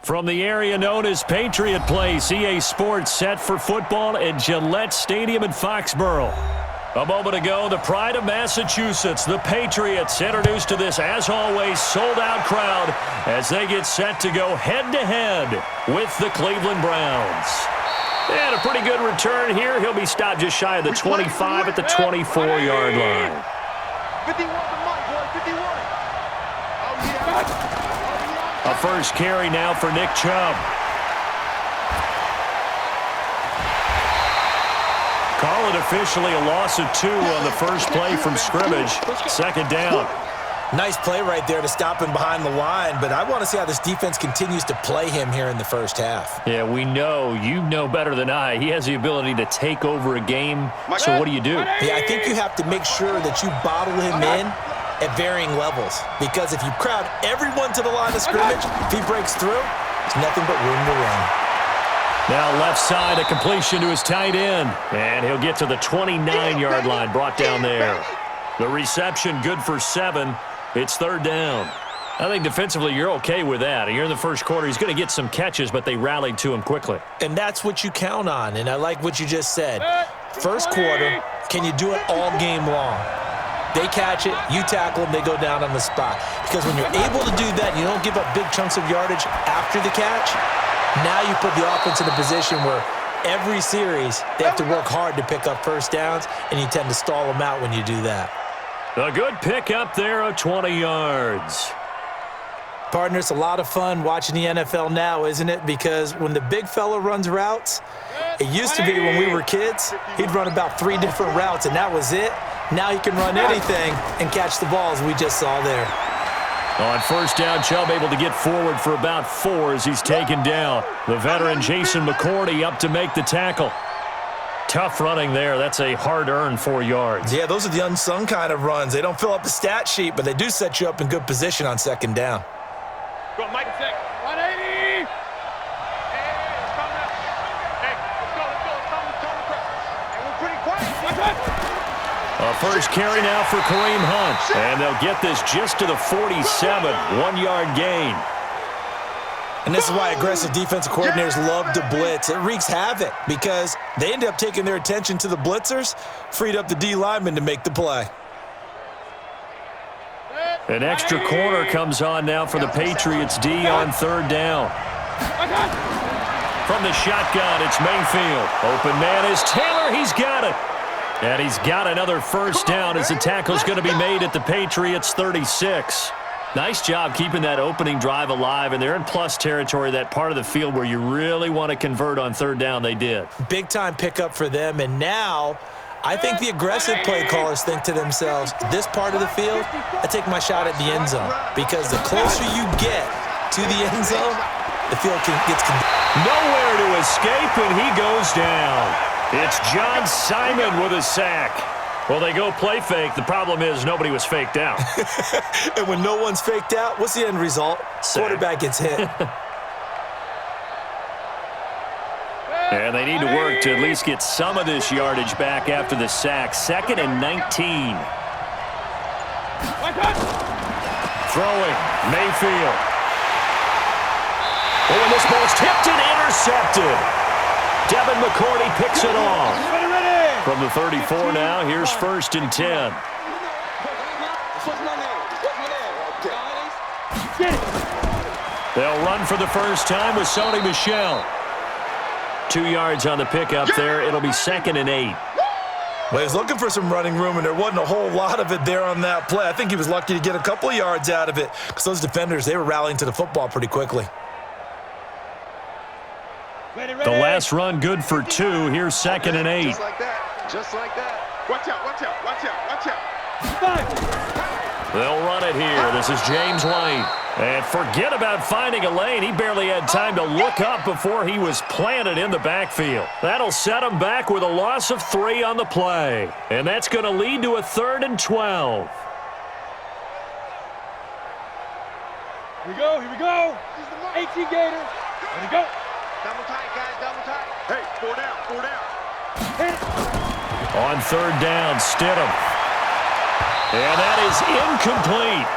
From the area known as Patriot Place, EA Sports set for football at Gillette Stadium in Foxborough. A moment ago, the pride of Massachusetts, the Patriots, introduced to this, as always, sold-out crowd as they get set to go head-to-head with the Cleveland Browns. And a pretty good return here. He'll be stopped just shy of the 25 at the 24-yard line. 51. A first carry now for Nick Chubb. Call it officially a loss of 2 on the first play from scrimmage. Second down. Nice play right there to stop him behind the line, but I want to see how this defense continues to play him here in the first half. Yeah, we know. You know better than I. He has the ability to take over a game. So what do you do? Yeah, I think you have to make sure that you bottle him in at varying levels, because if you crowd everyone to the line of scrimmage, if he breaks through, there's nothing but room to run. Now left side, a completion to his tight end, and he'll get to the 29-yard line, brought down there. The reception good for 7. It's third down. I think defensively you're okay with that. You're in the first quarter. He's going to get some catches, but they rallied to him quickly. And that's what you count on, and I like what you just said. First quarter, can you do it all game long? They catch it, you tackle them, they go down on the spot. Because when you're able to do that, you don't give up big chunks of yardage after the catch, now you put the offense in a position where every series they have to work hard to pick up first downs, and you tend to stall them out when you do that. A good pick up there of 20 yards. Partner, it's a lot of fun watching the NFL now, isn't it? Because when the big fella runs routes, it used to be when we were kids, he'd run about 3 different routes, and that was it. Now he can run anything and catch the balls we just saw there. On first down, Chubb able to get forward for about 4 as he's taken down. The veteran Jason McCourty up to make the tackle. Tough running there. That's a hard-earned 4 yards. Yeah, those are the unsung kind of runs. They don't fill up the stat sheet, but they do set you up in good position on second down. Go, Mike, 180. A first carry now for Kareem Hunt. And they'll get this just to the 47, 1-yard gain. And this is why aggressive defensive coordinators love to blitz. It wreaks havoc because they end up taking their attention to the blitzers, freed up the D lineman to make the play. An extra corner comes on now for the Patriots D on third down. From the shotgun, it's Mayfield. Open man is Taylor. He's got it. And he's got another first down as the tackle's going to be made at the Patriots 36. Nice job keeping that opening drive alive, and they're in plus territory, that part of the field where you really want to convert on third down. They did. Big-time pickup for them, and now I think the aggressive play callers think to themselves, this part of the field, I take my shot at the end zone, because the closer you get to the end zone, the field gets nowhere to escape, and he goes down. It's John Simon with a sack. Well, they go play fake. The problem is nobody was faked out. And when no one's faked out, what's the end result? Sack. Quarterback gets hit. And they need to work to at least get some of this yardage back after the sack. 2nd and 19. Throwing, Mayfield. Oh, and this ball's tipped and intercepted. Devin McCourty picks it off. From the 34 now, here's 1st and 10. They'll run for the first time with Sony Michel. 2 yards on the pickup there. It'll be 2nd and 8. Well, he was looking for some running room, and there wasn't a whole lot of it there on that play. I think he was lucky to get a couple of yards out of it because those defenders, they were rallying to the football pretty quickly. The last run good for 2. Here's 2nd and 8. Just like that. Just like that. Watch out, watch out, watch out, watch out. They'll run it here. This is James White. And forget about finding a lane. He barely had time to look up before he was planted in the backfield. That'll set him back with a loss of 3 on the play. And that's going to lead to a 3rd and 12. Here we go, here we go. 18 Gator. Here we go. Double tight, guys, double tight. Hey, 4 down, 4 down. Hit it. On third down, Stidham. And that is incomplete.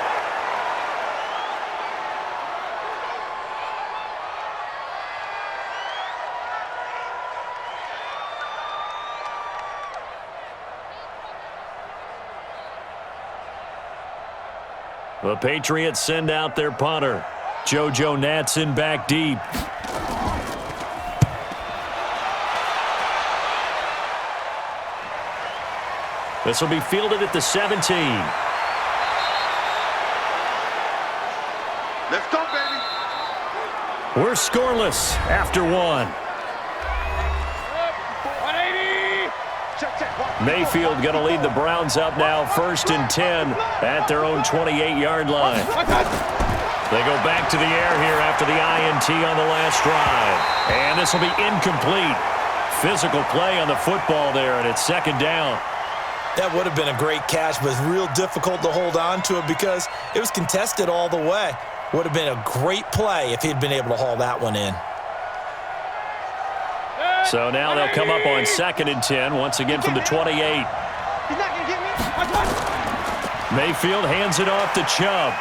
The Patriots send out their punter. JoJo Natson back deep. This will be fielded at the 17. Let's go, baby. We're scoreless after one. 180. Mayfield going to lead the Browns up now, 1st and 10 at their own 28-yard line. They go back to the air here after the INT on the last drive. And this will be incomplete. Physical play on the football there, and it's 2nd down. That would have been a great catch, but it's real difficult to hold on to it because it was contested all the way. Would have been a great play if he'd been able to haul that one in. So now they'll come up on 2nd and 10, once again from the 28. He's not going to get me. Mayfield hands it off to Chubb.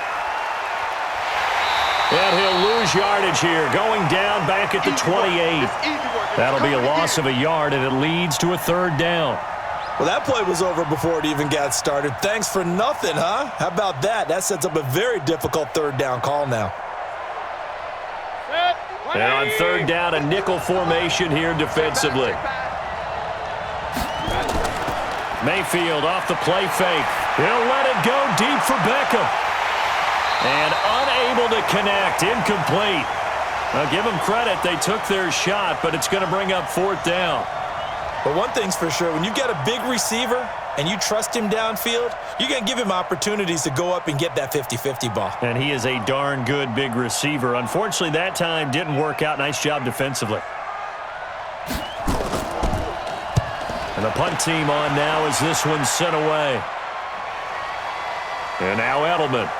And he'll lose yardage here, going down back at the 28. That'll be a loss of a yard, and it leads to a 3rd down. Well, that play was over before it even got started. Thanks for nothing, huh? How about that? That sets up a very difficult 3rd down call now. And on 3rd down, a nickel formation here defensively. Mayfield off the play fake. He'll let it go deep for Beckham. And unable to connect, incomplete. Now give them credit, they took their shot, but it's going to bring up 4th down. But one thing's for sure, when you get a big receiver and you trust him downfield, you're going to give him opportunities to go up and get that 50-50 ball. And he is a darn good big receiver. Unfortunately, that time didn't work out. Nice job defensively. And the punt team on now as this one's sent away. And now Edelman.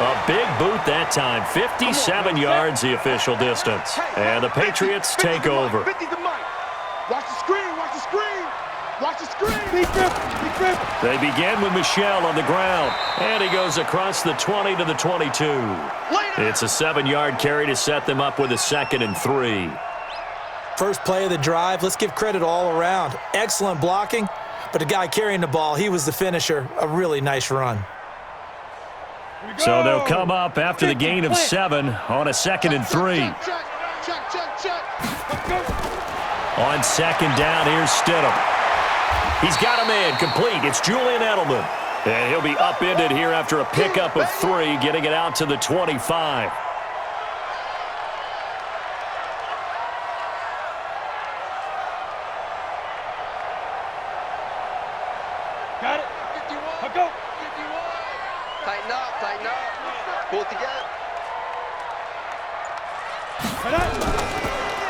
A big boot that time. 57 yards the official distance. And the Patriots take over. 50's the mic. Watch the screen. Watch the screen. Watch the screen. They begin with Michel on the ground. And he goes across the 20 to the 22. It's a 7-yard carry to set them up with a 2nd and 3. First play of the drive, let's give credit all around. Excellent blocking, but the guy carrying the ball, he was the finisher. A really nice run. So they'll come up after the gain of 7 on a 2nd and 3. On 2nd down, here's Stidham. He's got him in, complete. It's Julian Edelman. And he'll be upended here after a pickup of 3, getting it out to the 25. Got it. Let go. Tighten up. Tighten up. Pull it together.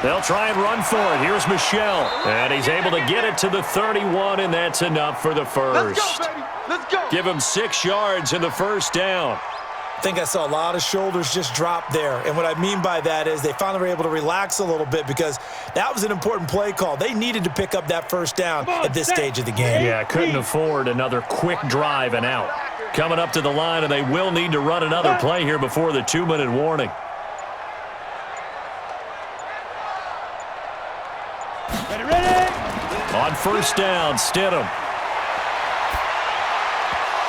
They'll try and run for it. Here's Michel. And he's able to get it to the 31, and that's enough for the first. Let's go, baby. Let's go. Give him 6 yards in the 1st down. I think I saw a lot of shoulders just drop there. And what I mean by that is they finally were able to relax a little bit because that was an important play call. They needed to pick up that 1st down at this stage of the game. Yeah, couldn't afford another quick drive and out. Coming up to the line, and they will need to run another play here before the 2-minute warning. Ready. On 1st down, Stidham.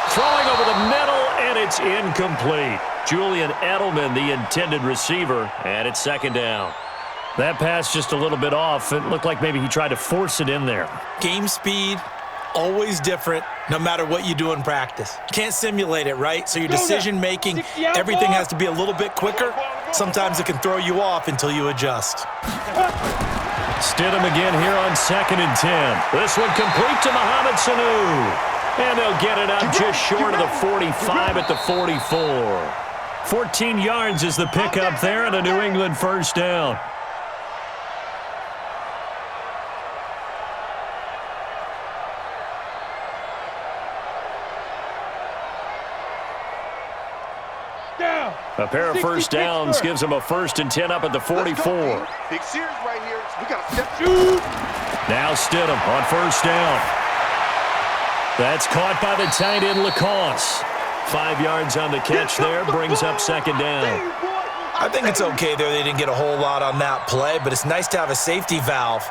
Throwing over the middle, and it's incomplete. Julian Edelman, the intended receiver, and it's 2nd down. That pass just a little bit off. It looked like maybe he tried to force it in there. Game speed, always different, no matter what you do in practice. You can't simulate it, right? So your decision-making, everything has to be a little bit quicker. Sometimes it can throw you off until you adjust. Stidham again here on 2nd and 10. This one complete to Mohamed Sanu. And they'll get it out just short of the 45 at the 44. 14 yards is the pickup there, and a New England 1st down. A pair of 1st downs gives them a 1st and 10 up at the 44. Big series right here. We got to step shoot. Now Stidham on 1st down. That's caught by the tight end Lacoste. 5 yards on the catch there, brings up 2nd down. I think it's okay there. They didn't get a whole lot on that play, but it's nice to have a safety valve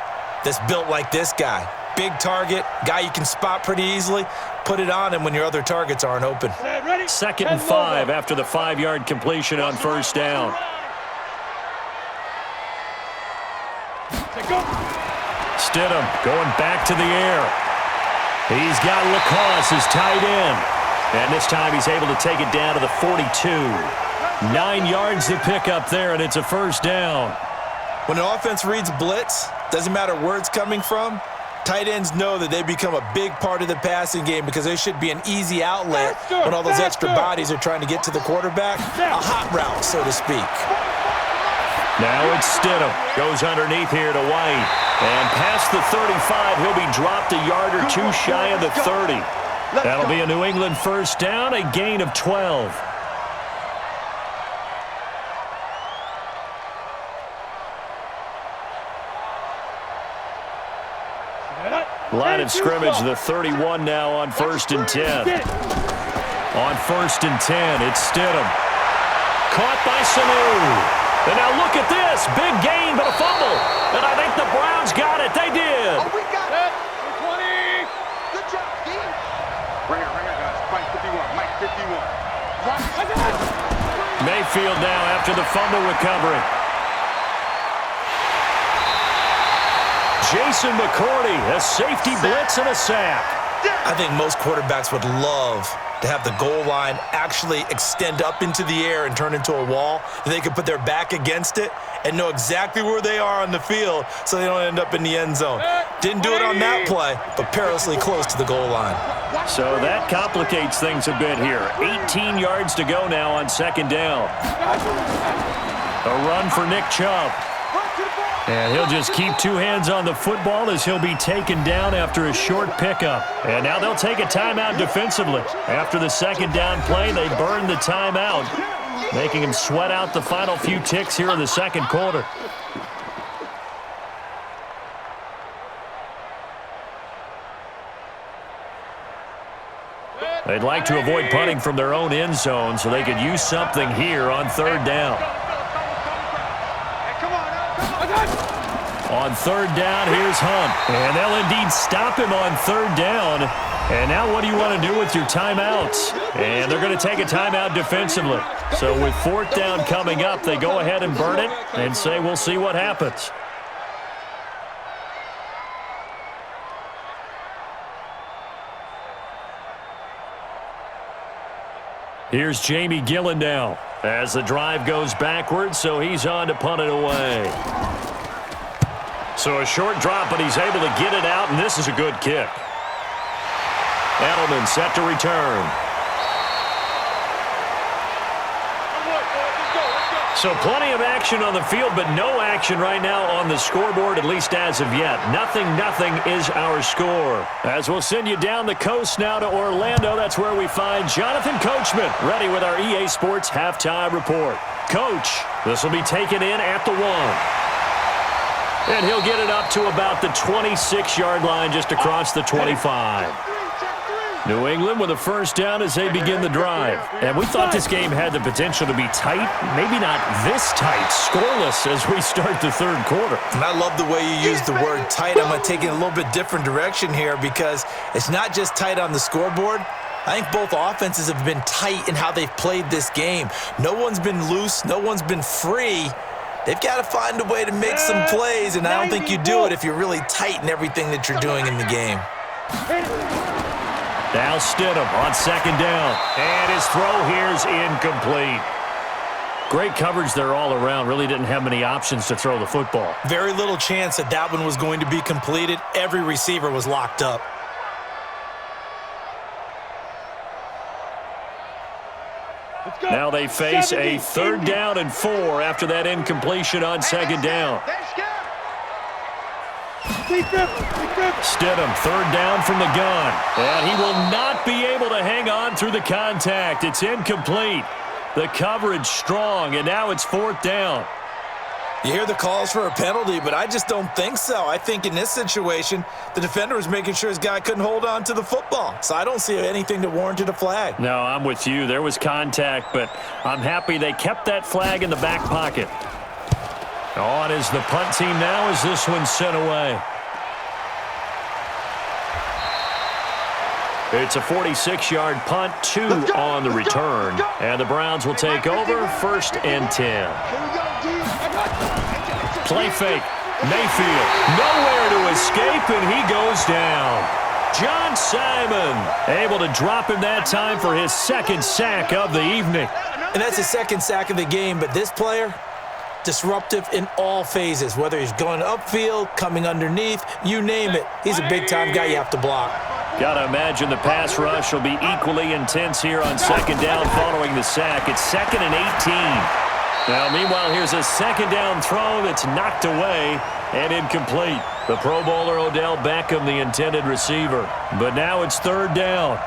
that's built like this guy. big target, guy you can spot pretty easily, put it on him when your other targets aren't open. Second and 5 after the 5-yard completion on first down. Stidham going back to the air. He's got Lacoste as tight end. And this time he's able to take it down to the 42. 9 yards to pick up there, and it's a first down. When an offense reads blitz, doesn't matter where it's coming from, tight ends know that they become a big part of the passing game because they should be an easy outlet when all those extra bodies are trying to get to the quarterback. A hot route, so to speak. Now it's Stidham. Goes underneath here to White. And past the 35, he'll be dropped a yard or two shy of the 30. That'll be a New England first down, a gain of 12. Line of scrimmage, the 31 now on first and 10. On first and 10, it's Stidham. Caught by Sanu. And now look at this. Big gain, but a fumble. And I think the Browns got it. They did. Oh, we got it. 20. Good job, D. Right here, guys. Mike 51. Mike 51. Mayfield now after the fumble recovery. Jason McCourty, a safety blitz and a sack. I think most quarterbacks would love to have the goal line actually extend up into the air and turn into a wall. They could put their back against it and know exactly where they are on the field so they don't end up in the end zone. Didn't do it on that play, but perilously close to the goal line. So that complicates things a bit here. 18 yards to go now on second down. A run for Nick Chubb. And he'll just keep two hands on the football as he'll be taken down after a short pickup. And now they'll take a timeout defensively. After the second down play, they burn the timeout, making him sweat out the final few ticks here in the second quarter. They'd like to avoid punting from their own end zone so they could use something here on third down. On third down, here's Hunt. And they'll indeed stop him on third down. And now what do you want to do with your timeouts? And they're going to take a timeout defensively. So with fourth down coming up, they go ahead and burn it and say we'll see what happens. Here's Jamie Gillen now as the drive goes backwards, so he's on to punt it away. So a short drop, but he's able to get it out, and this is a good kick. Edelman set to return. So plenty of action on the field, but no action right now on the scoreboard, at least as of yet. Nothing is our score. As we'll send you down the coast now to Orlando, that's where we find Jonathan Coachman, ready with our EA Sports halftime report. Coach, this will be taken in at the 1. And he'll get it up to about the 26-yard line just across the 25. New England with a first down as they begin the drive. And we thought this game had the potential to be tight, maybe not this tight, scoreless as we start the third quarter. And I love the way you use the word tight. I'm going to take it a little bit different direction here because it's not just tight on the scoreboard. I think both offenses have been tight in how they've played this game. No one's been loose. No one's been free. They've got to find a way to make some plays, and I don't think you do it if you're really tight in everything that you're doing in the game. Now Stidham on second down, and his throw here's incomplete. Great coverage there all around. Really didn't have many options to throw the football. Very little chance that that one was going to be completed. Every receiver was locked up. Now they face a third down and 4 after that incompletion on second down. Stidham, third down from the gun. And he will not be able to hang on through the contact. It's incomplete. The coverage strong, and now it's fourth down. You hear the calls for a penalty, but I just don't think so. I think in this situation, the defender was making sure his guy couldn't hold on to the football. So I don't see anything that warranted a flag. No, I'm with you. There was contact, but I'm happy they kept that flag in the back pocket. On is the punt team now as this one's sent away. It's a 46-yard punt, 2 on the return. And the Browns will take over, 1st and 10. Play fake. Mayfield, nowhere to escape, and he goes down. John Simon able to drop him that time for his 2nd sack of the evening. And that's his 2nd sack of the game, but this player, disruptive in all phases, whether he's going upfield, coming underneath, you name it. He's a big-time guy you have to block. Got to imagine the pass rush will be equally intense here on 2nd down following the sack. It's 2nd and 18. Now, meanwhile, here's a 2nd down throw that's knocked away and incomplete. The Pro Bowler Odell Beckham, the intended receiver. But now it's 3rd down.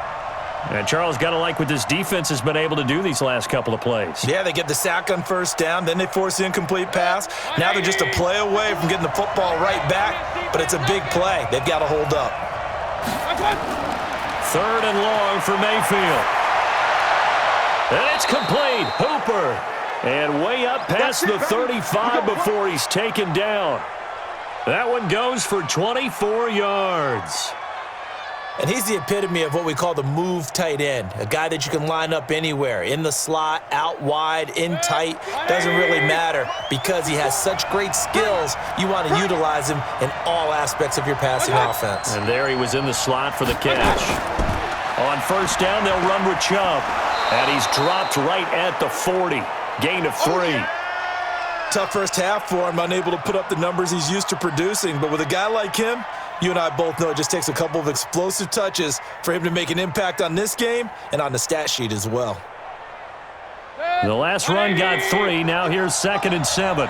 And Charles, got to like what this defense has been able to do these last couple of plays. Yeah, they get the sack on 1st down, then they force the incomplete pass. Now they're just a play away from getting the football right back, but it's a big play. They've got to hold up. 3rd and long for Mayfield. And it's complete. Hooper. And way up past the 35 before he's taken down. That one goes for 24 yards. And he's the epitome of what we call the move tight end, a guy that you can line up anywhere, in the slot, out wide, in tight, doesn't really matter because he has such great skills. You want to utilize him in all aspects of your passing offense. And there he was in the slot for the catch. On 1st down, they'll run with Chubb. And he's dropped right at the 40. Gain of 3. Tough first half for him, unable to put up the numbers he's used to producing. But with a guy like him, you and I both know it just takes a couple of explosive touches for him to make an impact on this game and on the stat sheet as well. The last run got 3. Now here's 2nd and 7.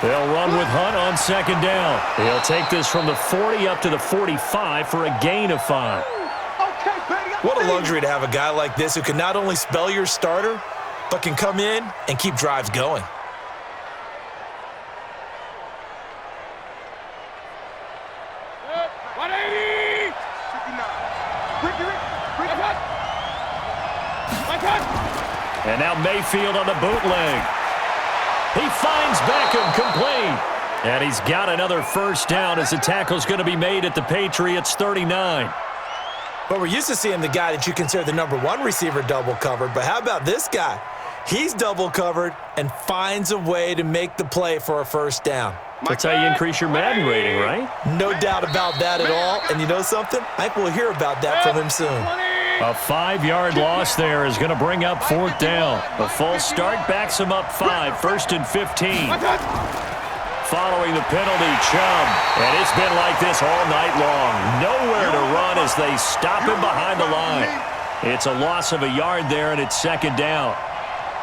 They'll run with Hunt on 2nd down. He'll take this from the 40 up to the 45 for a gain of 5. What a luxury to have a guy like this who can not only spell your starter, but can come in and keep drives going. And now Mayfield on the bootleg. He finds Beckham complete. And he's got another 1st down as the tackle's going to be made at the Patriots 39. But we're used to seeing the guy that you consider the #1 receiver double covered. But how about this guy? He's double covered and finds a way to make the play for a 1st down. That's how you increase your Madden rating, right? No doubt about that at all. And you know something? I think we'll hear about that from him soon. A 5-yard loss there is going to bring up 4th down. A false start backs him up 5, 1st and 15. Following the penalty, Chubb. And it's been like this all night long. Nowhere to run as they stop him behind the line. It's a loss of a yard there, and it's 2nd down.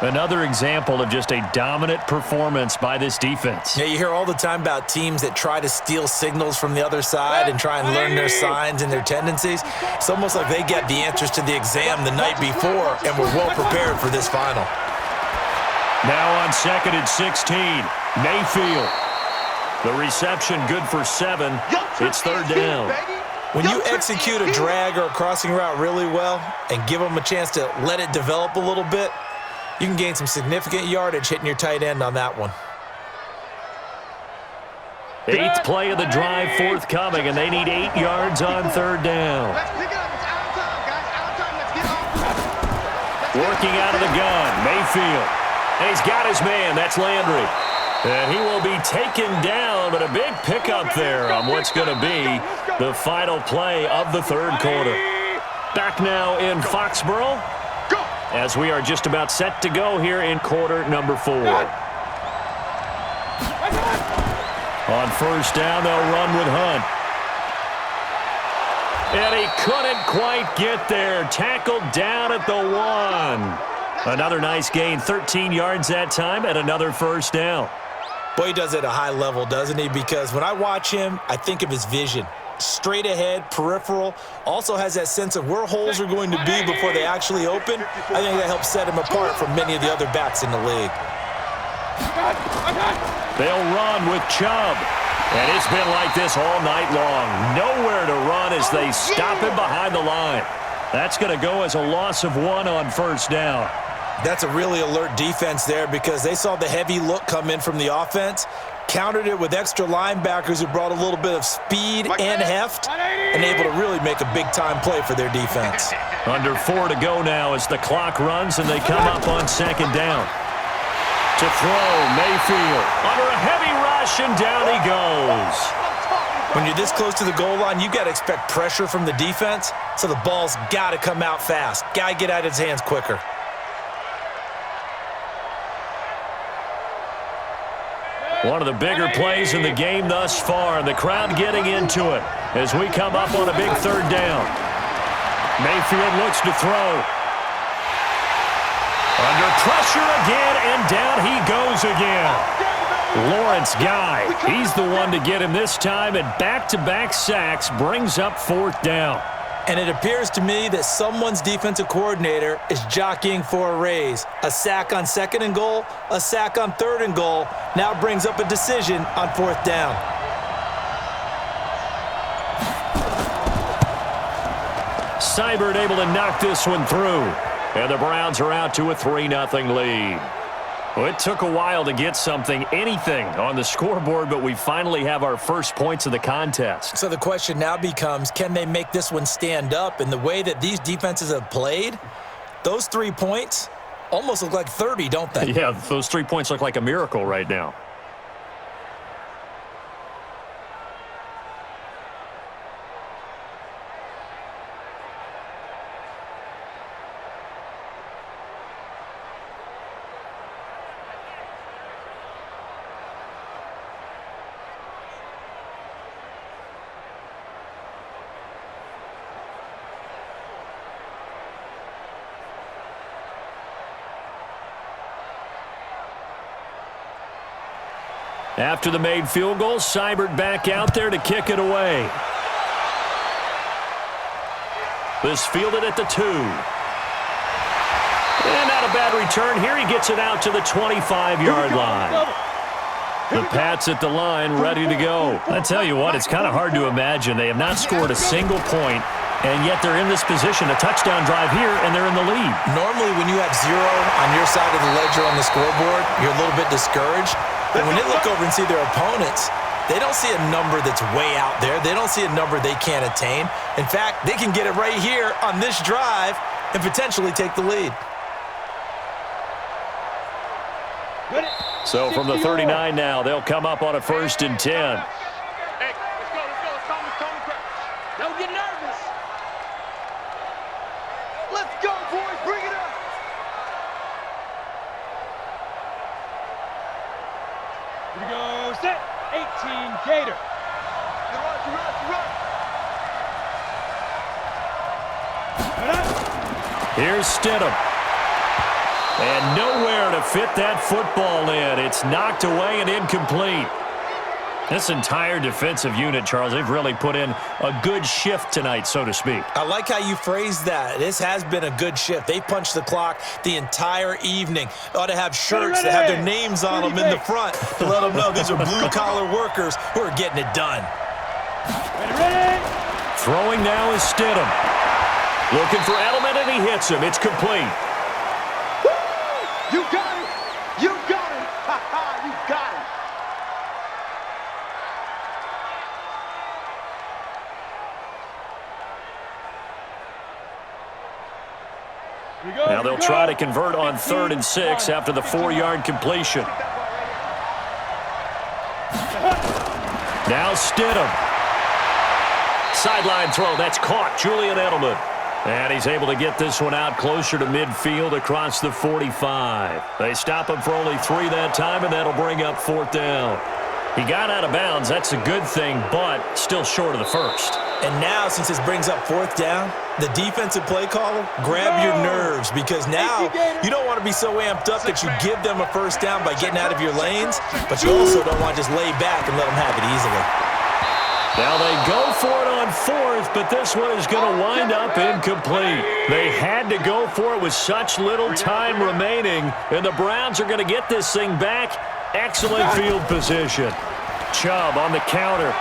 Another example of just a dominant performance by this defense. Yeah, you hear all the time about teams that try to steal signals from the other side and try and learn their signs and their tendencies. It's almost like they get the answers to the exam the night before and were well prepared for this final. Now on 2nd and 16, Mayfield. The reception good for 7. It's 3rd down. When you execute a drag or a crossing route really well and give them a chance to let it develop a little bit, you can gain some significant yardage hitting your tight end on that one. 8th play of the drive forthcoming, and they need 8 yards on 3rd down. Working out of the gun, Mayfield. And he's got his man. That's Landry. And he will be taken down, but a big pickup there on what's going to be the final play of the 3rd quarter. Back now in Foxborough, as we are just about set to go here in quarter number 4. On 1st down, they'll run with Hunt. And he couldn't quite get there. Tackled down at the 1. Another nice gain, 13 yards that time, and another 1st down. Boy, he does it at a high level, doesn't he? Because when I watch him, I think of his vision. Straight ahead, peripheral, also has that sense of where holes are going to be before they actually open. I think that helps set him apart from many of the other backs in the league. They'll run with Chubb. And it's been like this all night long. Nowhere to run as they stop him behind the line. That's going to go as a loss of 1 on 1st down. That's a really alert defense there because they saw the heavy look come in from the offense, countered it with extra linebackers who brought a little bit of speed and heft, and able to really make a big-time play for their defense. Under 4 to go now as the clock runs and they come up on second down. To throw, Mayfield under a heavy rush, and down he goes. When you're this close to the goal line, you've got to expect pressure from the defense, so the ball's got to come out fast. Got to get out of his hands quicker. One of the bigger plays in the game thus far, and the crowd getting into it as we come up on a big third down. Mayfield looks to throw. Under pressure again, and down he goes again. Lawrence Guy, he's the one to get him this time, and back-to-back sacks brings up fourth down. And it appears to me that someone's defensive coordinator is jockeying for a raise. A sack on 2nd and goal, a sack on 3rd and goal, now brings up a decision on 4th down. Seibert able to knock this one through. And the Browns are out to a 3-0 lead. Well, it took a while to get anything on the scoreboard, but we finally have our first points of the contest. So the question now becomes, can they make this one stand up? In the way that these defenses have played, those 3 points almost look like 30, don't they? Yeah, those 3 points look like a miracle right now. After the made field goal, Seibert back out there to kick it away. This fielded at the 2. And not a bad return here. He gets it out to the 25-yard line. The Pats at the line, ready to go. I tell you what, it's kind of hard to imagine. They have not scored a single point, and yet they're in this position, a touchdown drive here, and they're in the lead. Normally, when you have 0 on your side of the ledger on the scoreboard, you're a little bit discouraged. But when they look over and see their opponents, they don't see a number that's way out there. They don't see a number they can't attain. In fact, they can get it right here on this drive and potentially take the lead. So from the 39 now, they'll come up on a 1st and 10. Hey, let's go. It's time. Don't get nervous. Let's go, boys. Bring it up. Here we go. Set. 18 Gator. Here's Stidham. And nowhere to fit that football in. It's knocked away and incomplete. This entire defensive unit, Charles, they've really put in a good shift tonight, so to speak. I like how you phrased that. This has been a good shift. They punched the clock the entire evening. They ought to have shirts that have their names on them in the front to let them know these are blue-collar workers who are getting it done. Ready. Throwing now is Stidham. Looking for Edelman, and he hits him. It's complete. You got it. You got it. Ha-ha, you got it. Now they'll try to convert on 3rd and 6 after the 4-yard completion. Now Stidham. Sideline throw. That's caught. Julian Edelman. And he's able to get this one out closer to midfield across the 45. They stop him for only 3 that time, and that'll bring up 4th down. He got out of bounds. That's a good thing, but still short of the 1st. And now, since this brings up 4th down, the defensive play caller, grab your nerves, because now you don't want to be so amped up that you give them a 1st down by getting out of your lanes, but you also don't want to just lay back and let them have it easily. Now they go for it on 4th, but this one is going to wind up incomplete. They had to go for it with such little time remaining, and the Browns are going to get this thing back. Excellent field position. Chubb on the counter.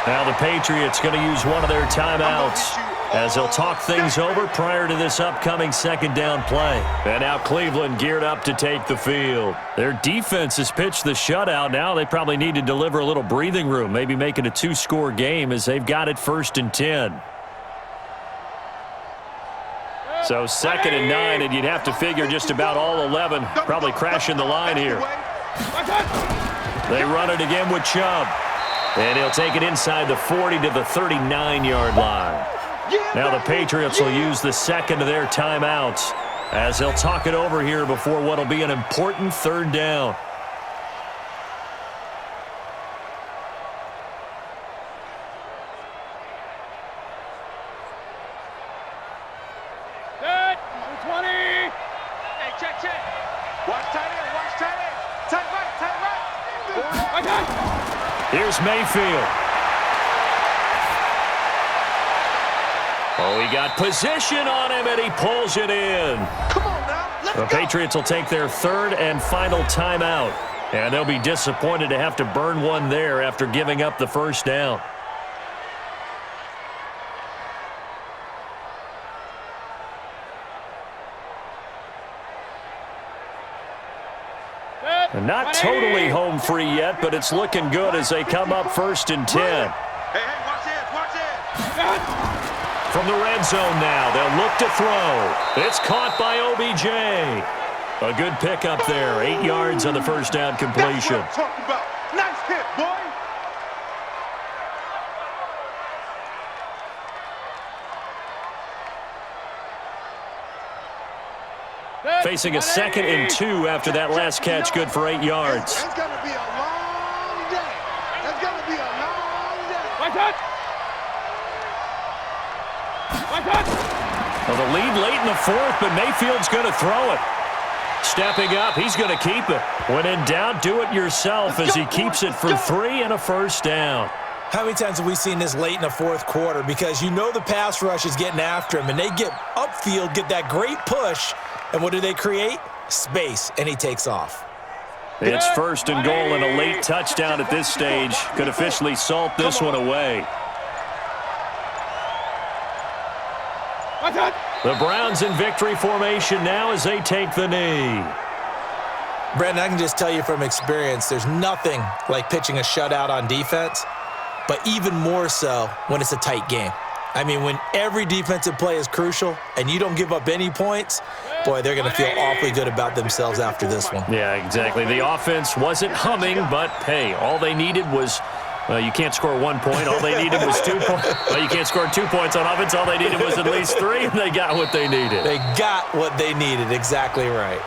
Now the Patriots going to use one of their timeouts. as they'll talk things over prior to this upcoming second down play. And now Cleveland geared up to take the field. Their defense has pitched the shutout. Now they probably need to deliver a little breathing room, maybe make it a 2-score game as they've got it 1st and 10. So 2nd and 9, and you'd have to figure just about all 11 probably crashing the line here. They run it again with Chubb. And he'll take it inside the 40 to the 39-yard line. Now the Patriots will use the second of their timeouts as they'll talk it over here before what will be an important 3rd down. Set. 20. Hey, check. Watch tight end. Tight right. Okay. Here's Mayfield. Oh, he got position on him, and he pulls it in. Come on now. Let's The go. Patriots will take their 3rd and final timeout. And they'll be disappointed to have to burn one there after giving up the 1st down. And not totally home free yet, but it's looking good as they come up 1st and 10. Hey, watch it. From the red zone now, they'll look to throw. It's caught by OBJ. A good pickup there, 8 yards on the 1st down completion. That's what I'm talking about. Nice hit, boy. Facing a 2nd and 2 after that last catch, good for 8 yards. It's going to be a long day. It's going to be a long day. Well, the lead late in the 4th, but Mayfield's going to throw it. Stepping up, he's going to keep it. When in doubt, do it yourself as he keeps it for 3 and a 1st down. How many times have we seen this late in the 4th quarter? Because you know the pass rush is getting after him, and they get upfield, get that great push, and what do they create? Space, and he takes off. It's 1st and goal, and a late touchdown at this stage could officially salt this one away. The Browns in victory formation now as they take the knee. Brandon, I can just tell you from experience, there's nothing like pitching a shutout on defense, but even more so when it's a tight game. I mean, when every defensive play is crucial and you don't give up any points, boy, they're going to feel awfully good about themselves after this one. Yeah, exactly. The offense wasn't humming, but, hey, all they needed was, well, you can't score 1 point. All they needed was 2 points. Well, you can't score 2 points on offense. All they needed was at least 3, and they got what they needed. They got what they needed. Exactly right.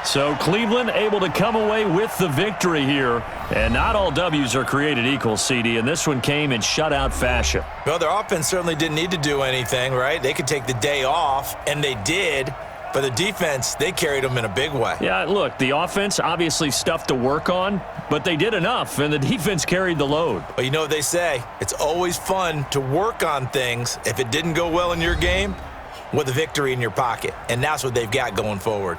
So Cleveland able to come away with the victory here. And not all W's are created equal, CD, and this one came in shutout fashion. Well, their offense certainly didn't need to do anything, right? They could take the day off, and they did. But the defense, they carried them in a big way. Yeah, look, the offense obviously stuff to work on, but they did enough, and the defense carried the load. But you know what they say? It's always fun to work on things if it didn't go well in your game with a victory in your pocket. And that's what they've got going forward.